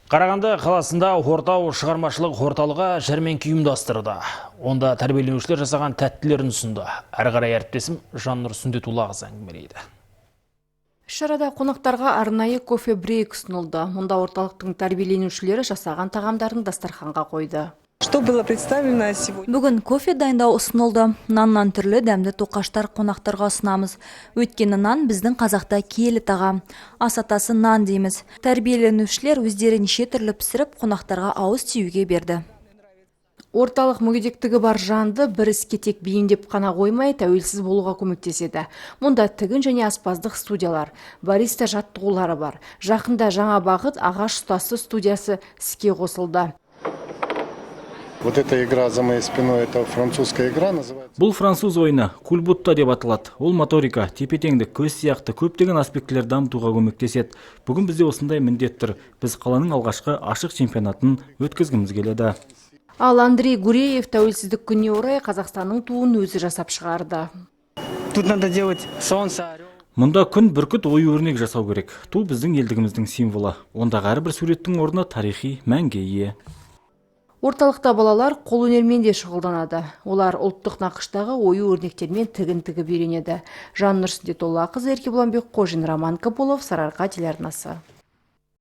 Қарағанды қаласында Ортау шығармашылық орталығы жәрмеңке ұйымдастырды. Онда тәрбиеленушілер жасаған тәттілерін ұсынды. Әрі қарай әріптесім Жаннұр Сүндетуллағызы әңгімелейді. Шарада қонақтарға арнайы кофе брейк ұсынылды. Мұнда орталықтың тәрбиеленушілері жасаған тағамдарын дастарханға қойды. Что было представлено сегодня? Бүгін кофе дайындау ұсынылды. Наннан түрлі дәмді тоқаштар қонақтарға ұсынамыз. Өйткені нан біздің қазақта киелі тағам. Ас атасы нан дейміз. Тәрбиеленушілер өздері неше түрлі пісіріп, қонақтарға ауыз тиюге берді. Орталық мүгедектігі бар жанды бір іске тек бейімдеп қана қоймай, тәуелсіз болуға көмектеседі. Мұнда тігін және аспаздық студиялар, бариста жаттығулары бар. Жақында жаңа бағыт ағаш ұстасы студиясы іске қосылды. Вот эта игра за моей спиной, это французская игра называется. Бұл француз ойыны кульбутта деп аталады. Ол моторика, тепе-теңдік, көз сияқты көптеген аспектілер дамытуға көмектеседі. Бүгін бізде осындай міндет тұр. Біз қаланың алғашқы ашық чемпионатын өткізгіміз келеді. Ал Андрей Гуреев тәуелсіздік күніне орай Қазақстанның туын өзі жасап шығарды. Тут надо делать солнце, орел. Мұнда күн бүркіт ою-өрнек жасау керек. Ту біздің елдігіміздің символы. Ондағы әрбір суреттің орны тарихи мәнге ие. Орталықта балалар қолөнермен де шұғылданады. Олар ұлттық нақыштағы ою-өрнектермен тігін тігіп үйренеді. Жаннұр Сүндетуллағызы, Еркебұлан Бекқожин, Роман Каполов, Сарыарқа телеарнасы.